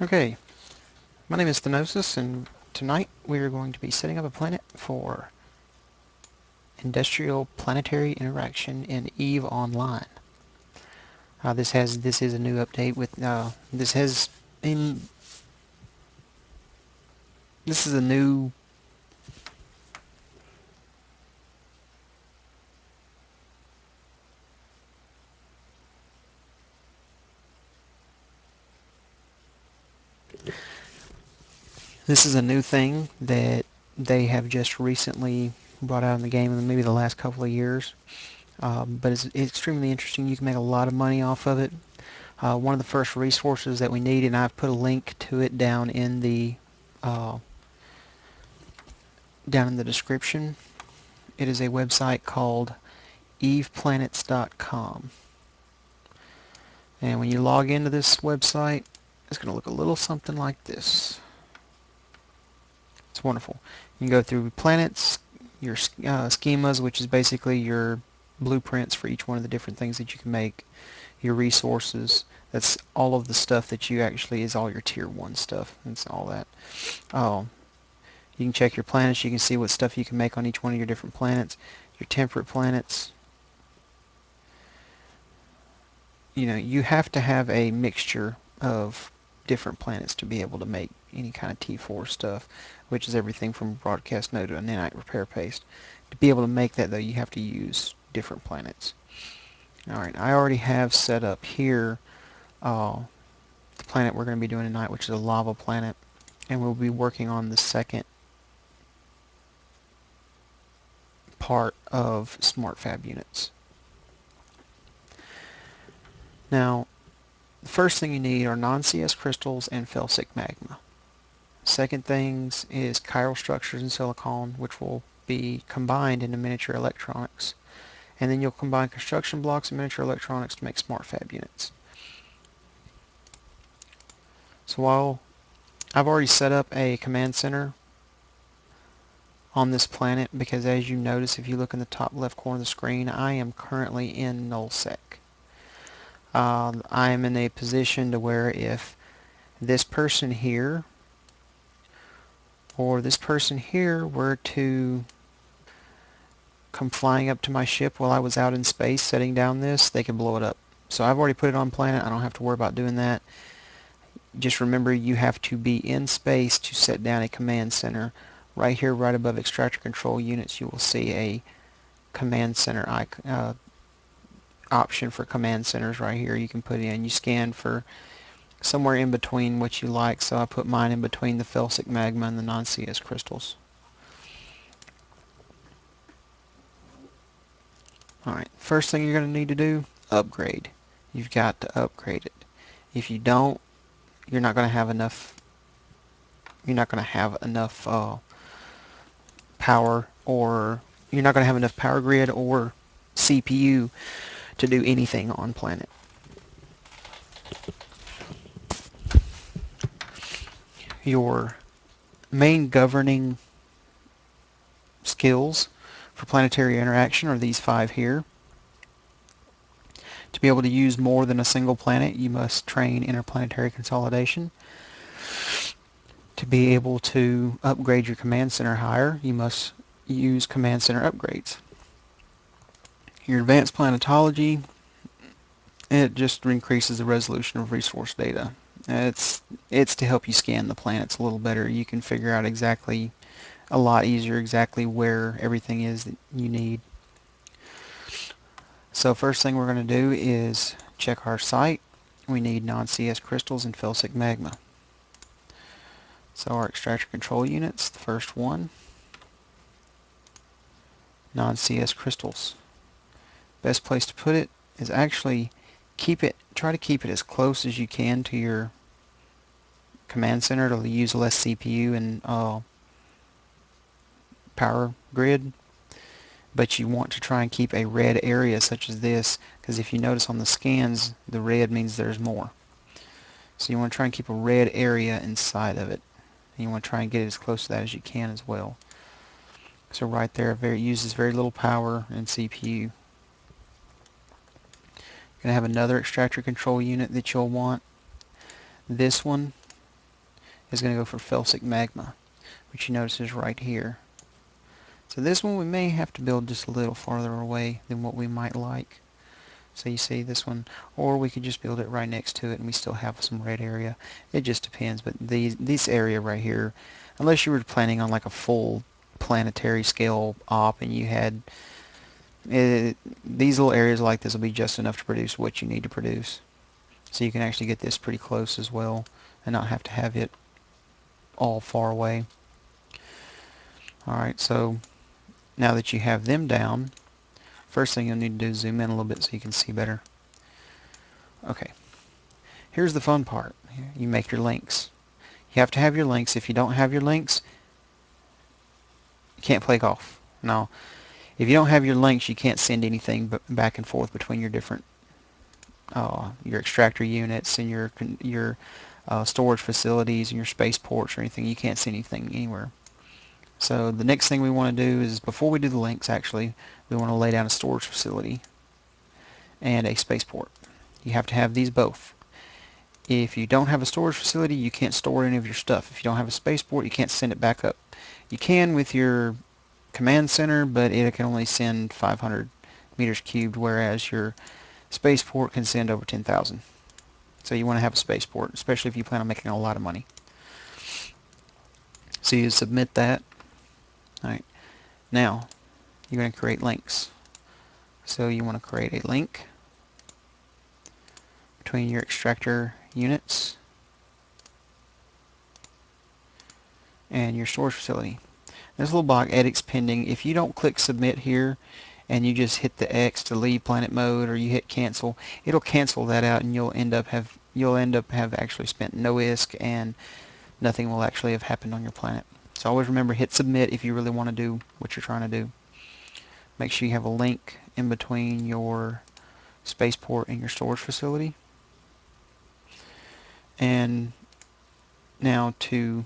Okay, my name is Thanosis, and tonight we are going to be setting up a planet for Industrial Planetary Interaction in EVE Online. This is a new update with this has been this is a new this is a new thing that they have just recently brought out in the game in maybe the last couple of years. But it's extremely interesting. You can make a lot of money off of it. One of the first resources that we need, and I've put a link to it uh, down in the description. It is a website called eveplanets.com. And when you log into this website, it's going to look a little something like this. It's wonderful. You can go through planets, your schemas, which is basically your blueprints for each one of the different things that you can make, your resources. That's all of the stuff that you actually is all your tier 1 stuff. That's all that. You can check your planets. You can see what stuff you can make on each one of your different planets. Your temperate planets. You have to have a mixture of different planets to be able to make any kind of T4 stuff, which is everything from broadcast node to a nanite repair paste. To be able to make that, though, you have to use different planets. Alright, I already have set up here the planet we're going to be doing tonight, which is a lava planet, and we'll be working on the second part of smart fab units. Now, the first thing you need are non-CS crystals and felsic magma. Second things is chiral structures and silicon, which will be combined into miniature electronics. And then you'll combine construction blocks and miniature electronics to make smart fab units. So while I've already set up a command center on this planet, because as you notice, if you look in the top left corner of the screen, I am currently in nullsec. I am in a position to where if this person here or this person here were to come flying up to my ship while I was out in space setting down this, they could blow it up. So I've already put it on planet. I don't have to worry about doing that. Just remember, you have to be in space to set down a command center. Right here, right above extractor control units, you will see a command center option for command centers right here. You can put in, you scan for somewhere in between what you like. So I put mine in between the felsic magma and the non-CS crystals. Alright, first thing you're going to need to do, upgrade. You've got to upgrade it. If you don't, you're not going to have enough power, or you're not going to have enough power grid or CPU to do anything on planet. Your main governing skills for planetary interaction are these 5 here. To be able to use more than a single planet, you must train interplanetary consolidation. To be able to upgrade your command center higher, you must use command center upgrades. Your advanced planetology, it just increases the resolution of resource data. It's to help you scan the planets a little better. You can figure out a lot easier exactly where everything is that you need. So first thing we're going to do is check our site. We need non-CS crystals and felsic magma. So our extractor control units, the first one, non-CS crystals. Best place to put it is actually try to keep it as close as you can to your command center. It'll use less CPU and power grid, but you want to try and keep a red area such as this, because if you notice on the scans, the red means there's more. So you want to try and keep a red area inside of it, and you want to try and get it as close to that as you can as well. So right there, it uses very little power and CPU. You're going to have another extractor control unit that you'll want. This one is going to go for felsic magma, which you notice is right here. So this one we may have to build just a little farther away than what we might like. So you see this one, or we could just build it right next to it and we still have some red area. It just depends, but this area right here, unless you were planning on like a full planetary scale op and you had these little areas like this will be just enough to produce what you need to produce. So you can actually get this pretty close as well and not have to have it all far away. Alright, so now that you have them down, first thing you'll need to do is zoom in a little bit so you can see better. Okay, here's the fun part. You make your links. You have to have your links. If you don't have your links, you can't play golf. Now, if you don't have your links, you can't send anything back and forth between your different your extractor units and your storage facilities and your spaceports or anything. You can't send anything anywhere. So the next thing we want to do is, before we do the links actually, we want to lay down a storage facility and a spaceport. You have to have these both. If you don't have a storage facility, you can't store any of your stuff. If you don't have a spaceport, you can't send it back up. You can with your command center, but it can only send 500 meters cubed, whereas your spaceport can send over 10,000. So you want to have a spaceport, especially if you plan on making a lot of money. So you submit that. Alright. Now, you're going to create links. So you want to create a link between your extractor units and your storage facility. This little box, edits pending. If you don't click submit here and you just hit the X to leave planet mode, or you hit cancel, it'll cancel that out and you'll end up have actually spent no ISK and nothing will actually have happened on your planet. So always remember, hit submit if you really want to do what you're trying to do. Make sure you have a link in between your spaceport and your storage facility. And now to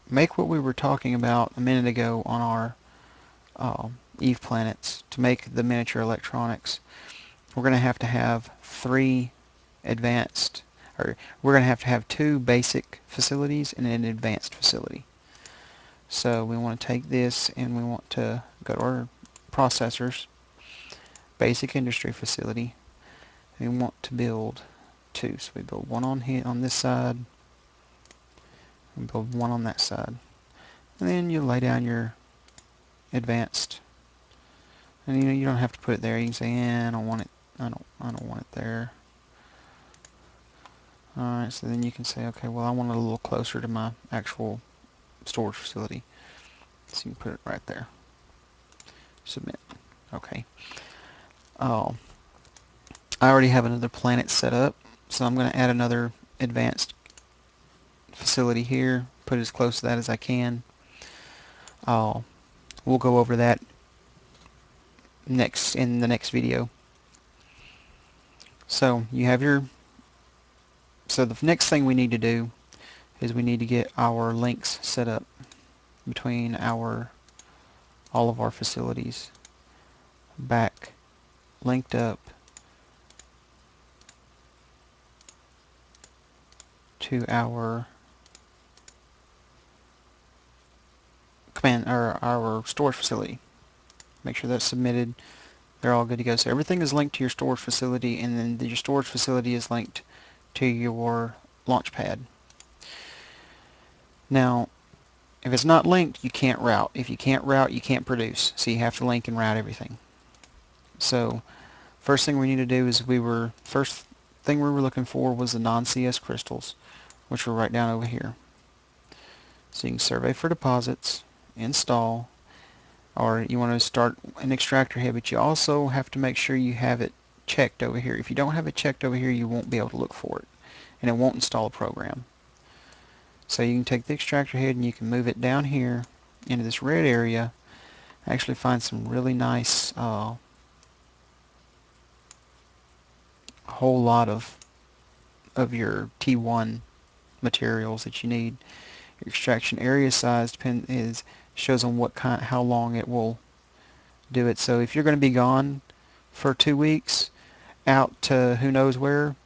make what we were talking about a minute ago on our Eve planets, to make the miniature electronics, we're going to have 3 advanced, or we're going to have 2 basic facilities and an advanced facility. So we want to take this and we want to go to our processors, basic industry facility. We want to build 2. So we build one on here on this side and build one on that side. And then you lay down your advanced. And you don't have to put it there. You can say, I don't want it. I don't want it there. Alright, so then you can say, okay, well I want it a little closer to my actual storage facility. So you can put it right there. Submit. Okay. I already have another planet set up, so I'm going to add another advanced facility here, put it as close to that as I can. We'll go over that in the next video. So you have so the next thing we need to do is we need to get our links set up between all of our facilities back linked up to our command, or our storage facility. Make sure that's submitted. They're all good to go. So everything is linked to your storage facility, and then your storage facility is linked to your launch pad. Now, if it's not linked, you can't route. If you can't route, you can't produce. So you have to link and route everything. So first thing we need to do is first thing we were looking for was the non-CS crystals, which were right down over here. So you can survey for deposits, install, or you want to start an extractor head, but you also have to make sure you have it checked over here. If you don't have it checked over here, you won't be able to look for it, and it won't install a program. So you can take the extractor head and you can move it down here into this red area, actually find some really nice whole lot of your T1 materials that you need. Your extraction area size shows on how long it will do it. So if you're going to be gone for 2 weeks out to who knows where,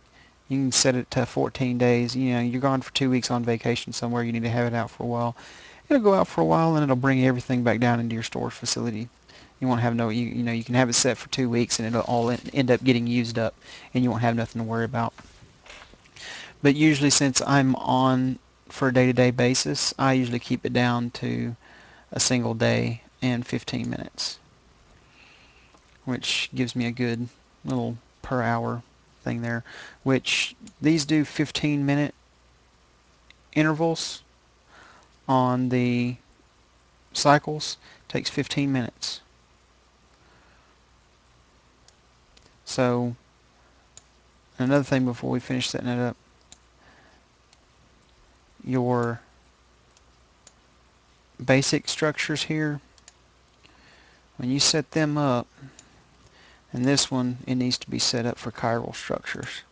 You can set it to 14 days. You know, you're gone for 2 weeks on vacation somewhere. You need to have it out for a while. It'll go out for a while, and it'll bring everything back down into your storage facility. You won't have no, you know, you can have it set for 2 weeks, and it'll all end up getting used up, and you won't have nothing to worry about. But usually, since I'm on for a day-to-day basis, I usually keep it down to a single day and 15 minutes, which gives me a good little per hour thing there, which these do 15-minute intervals on the cycles. Takes 15 minutes. So another thing before we finish setting it up, your basic structures here, when you set them up, and this one, it needs to be set up for chiral structures.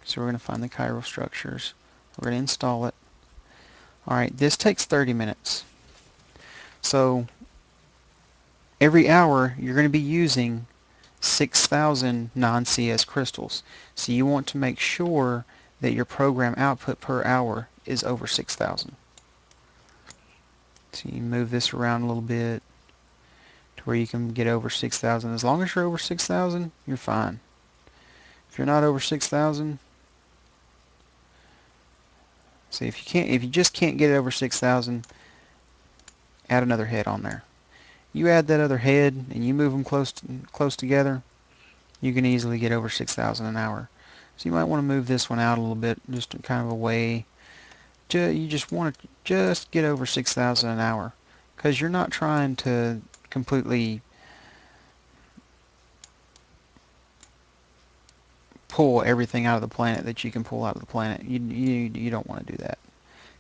So we're going to find the chiral structures. We're going to install it. Alright, this takes 30 minutes. So every hour you're going to be using 6,000 non-CS crystals. So you want to make sure that your program output per hour is over 6,000. So you move this around a little bit to where you can get over 6,000. As long as you're over 6,000, you're fine. If you're not over 6,000, see, if you just can't get it over 6,000, add another head on there. You add that other head and you move them close together, you can easily get over 6,000 an hour. So you might want to move this one out a little bit, just kind of away. You just want to just get over 6,000 an hour, because you're not trying to completely pull everything out of the planet that you can pull out of the planet. You don't want to do that.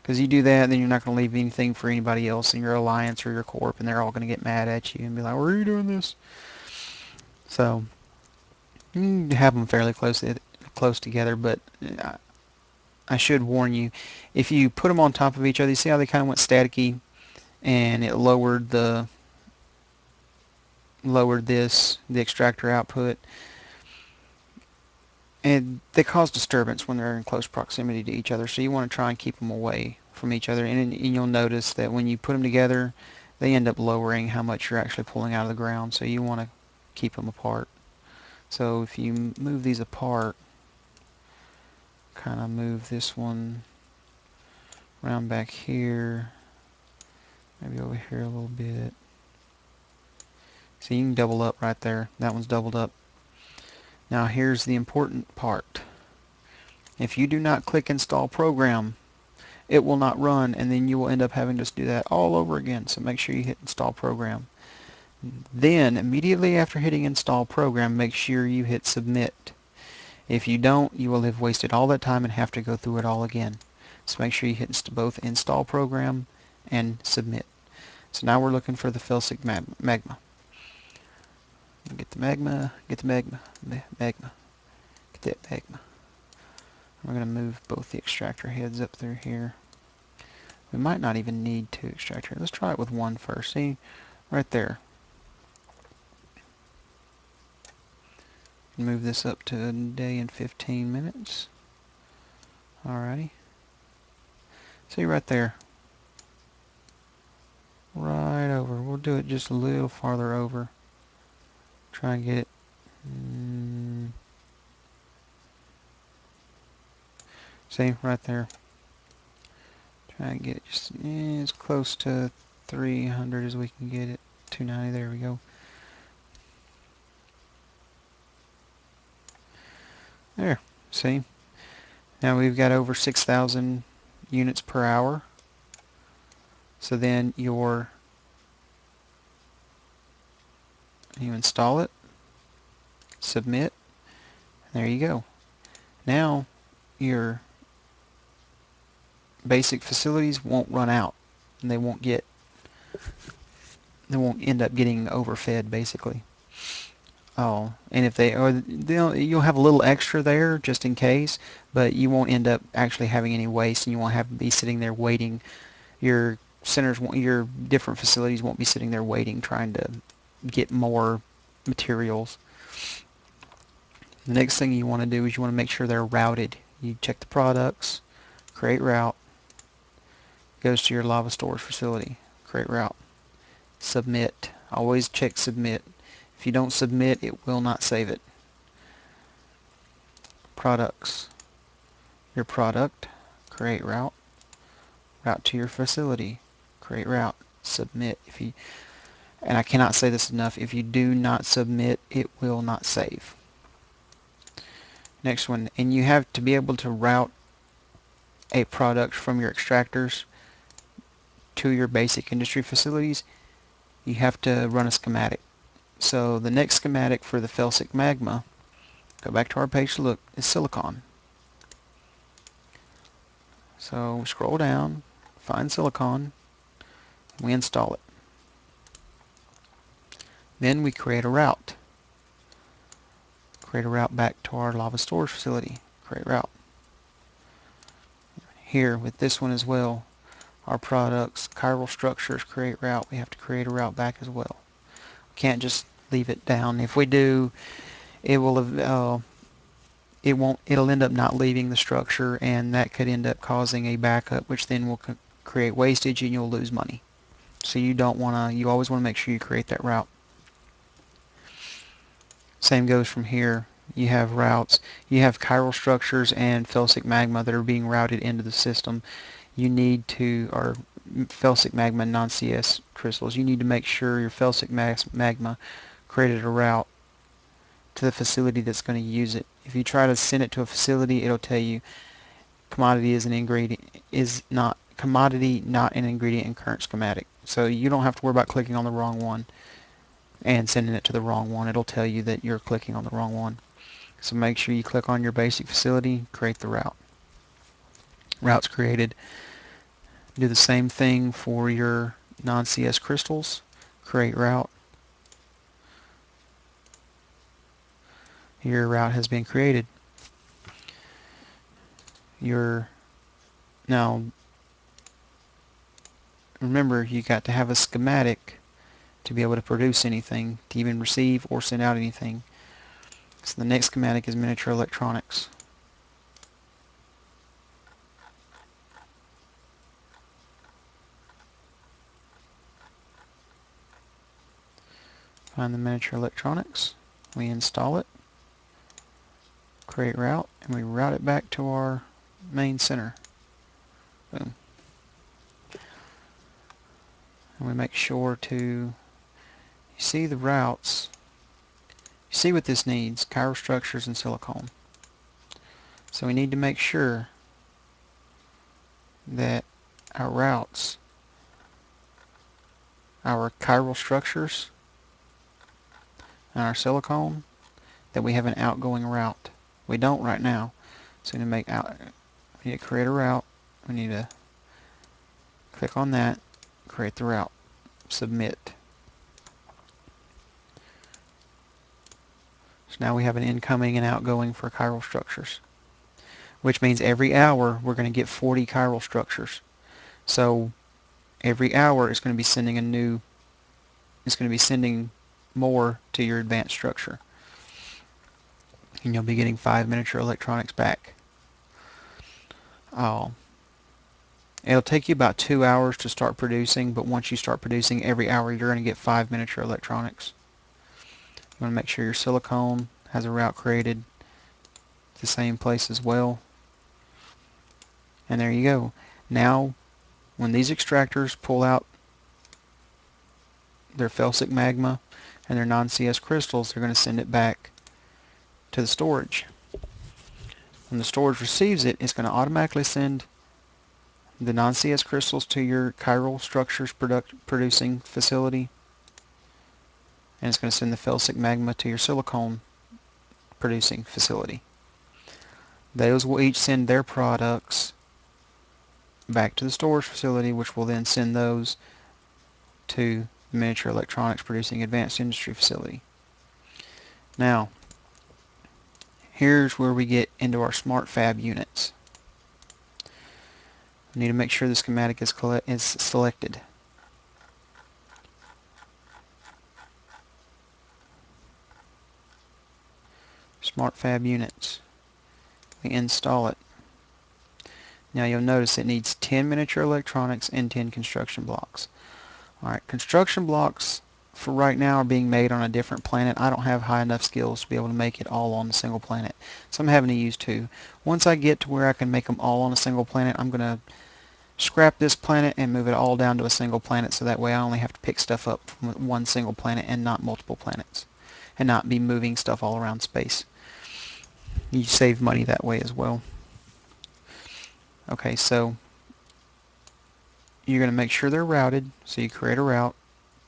Because you do that, then you're not going to leave anything for anybody else in your alliance or your corp, and they're all going to get mad at you and be like, "Why are you doing this?" So you can have them fairly close together, but I should warn you, if you put them on top of each other, you see how they kind of went staticky, and it lowered the extractor output, and they cause disturbance when they're in close proximity to each other. So you want to try and keep them away from each other, and you'll notice that when you put them together, they end up lowering how much you're actually pulling out of the ground. So you want to keep them apart. So if you move these apart, kind of move this one around back here, maybe over here a little bit. So you can double up right there. That one's doubled up. Now here's the important part. If you do not click install program, it will not run, and then you will end up having to do that all over again. So make sure you hit install program. Then immediately after hitting install program, make sure you hit submit. If you don't, you will have wasted all that time and have to go through it all again. So make sure you hit both install program and submit. So now we're looking for the felsic magma. Get the magma, get the magma, magma, get that magma. We're going to move both the extractor heads up through here. We might not even need two extractor. Let's try it with one first. See, right there. Move this up to a day and 15 minutes. Alrighty. See right there. Right over. We'll do it just a little farther over. Try and get it. See, right there. Try and get it just as close to 300 as we can get it. 290, there we go. There, see? Now we've got over 6,000 units per hour. So then you install it, submit, there you go. Now your basic facilities won't run out, and they won't end up getting overfed basically. Oh, and if you'll have a little extra there just in case, but you won't end up actually having any waste, and you won't have to be sitting there waiting. Your your different facilities won't be sitting there waiting, trying to get more materials. The next thing you want to do is you want to make sure they're routed. You check the products, create route, goes to your lava storage facility, create route, submit. Always check submit. If you don't submit, it will not save it. Products, your product, create route, route to your facility, create route, submit. And I cannot say this enough, if you do not submit, it will not save. Next one, and you have to be able to route a product from your extractors to your basic industry facilities. You have to run a schematic. So the next schematic for the felsic magma, go back to our page to look, is silicon. So we scroll down, find silicon, and we install it. Then we create a route. Create a route back to our lava storage facility. Create route. Here with this one as well, our products, chiral structures, create route. We have to create a route back as well. We can't just leave it down. If we do, it will it'll end up not leaving the structure, and that could end up causing a backup, which then will create wastage and you'll lose money. So you always want to make sure you create that route. Same goes from here. You have routes. You have chiral structures and felsic magma that are being routed into the system. You need to, or felsic magma and non-CS crystals, you need to make sure your felsic magma created a route to the facility that's going to use it. If you try to send it to a facility, it'll tell you commodity is an ingredient, commodity not an ingredient in current schematic. So you don't have to worry about clicking on the wrong one and sending it to the wrong one. It'll tell you that you're clicking on the wrong one. So make sure you click on your basic facility, create the route. Route's created. Do the same thing for your non-CS crystals. Create route. Your route has been created. Now remember, you got to have a schematic to be able to produce anything, to even receive or send out anything. So the next schematic is miniature electronics. Find the miniature electronics. We install it, create route, and we route it back to our main center. Boom. And we make sure to, you see the routes, you see what this needs, chiral structures and silicone. So we need to make sure that our routes, our chiral structures, and our silicone, that we have an outgoing route. We don't right now. So we need to create a route. We need to click on that, create the route, submit. So now we have an incoming and outgoing for chiral structures, which means every hour we're going to get 40 chiral structures. So every hour it's going to be sending more to your advanced structure. And you'll be getting 5 miniature electronics back. It'll take you about 2 hours to start producing, but once you start producing every hour, you're going to get 5 miniature electronics. You want to make sure your silicone has a route created to the same place as well. And there you go. Now, when these extractors pull out their felsic magma and their non-CS crystals, they're going to send it back to the storage. When the storage receives it, it's going to automatically send the non-CS crystals to your chiral structures producing facility, and it's going to send the felsic magma to your silicone producing facility. Those will each send their products back to the storage facility, which will then send those to the miniature electronics producing advanced industry facility. Now, here's where we get into our smart fab units. We need to make sure the schematic is selected. Smart Fab units. We install it. Now you'll notice it needs 10 miniature electronics and 10 construction blocks. Alright, construction blocks for right now are being made on a different planet. I don't have high enough skills to be able to make it all on a single planet, so I'm having to use two. Once I get to where I can make them all on a single planet, I'm going to scrap this planet and move it all down to a single planet, so that way I only have to pick stuff up from one single planet and not multiple planets, and not be moving stuff all around space. You save money that way as well. Okay, so you're going to make sure they're routed, so you create a route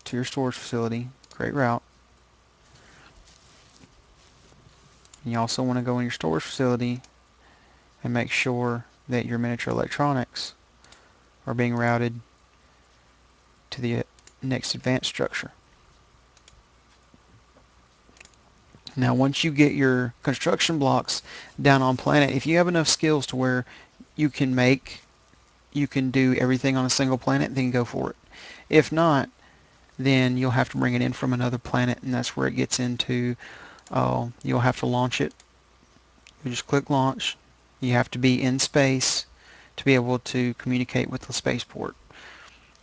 to your storage facility, create route. And you also want to go in your storage facility and make sure that your miniature electronics are being routed to the next advanced structure. Now once you get your construction blocks down on planet, if you have enough skills to where you can do everything on a single planet, then go for it. If not, then you'll have to bring it in from another planet, and that's where it gets into, you'll have to launch it. You just click launch. You have to be in space to be able to communicate with the spaceport.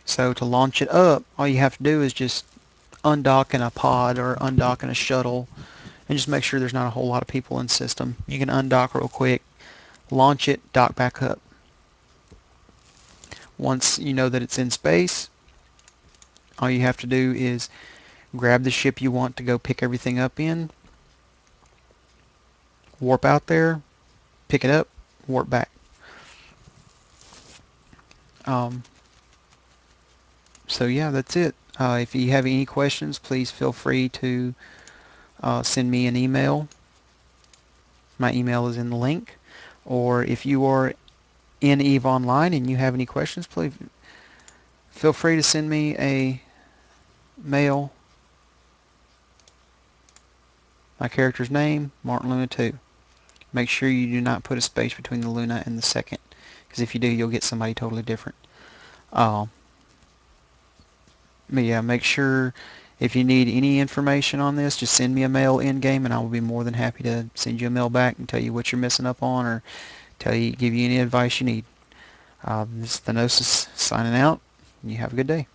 So to launch it up, all you have to do is just undock in a pod or undock in a shuttle, and just make sure there's not a whole lot of people in system. You can undock real quick, launch it, dock back up. Once you know that it's in space, all you have to do is grab the ship you want to go pick everything up in, warp out there, pick it up, warp back. So yeah, that's it. If you have any questions, please feel free to send me an email. My email is in the link. Or if you are in EVE Online and you have any questions, please feel free to send me a mail. My character's name, Martin LunaII. Make sure you do not put a space between the Luna and the second, because if you do, you'll get somebody totally different. But yeah, make sure if you need any information on this, just send me a mail in-game, and I will be more than happy to send you a mail back and tell you what you're missing up on, or give you any advice you need. This is Thanosis signing out. You have a good day.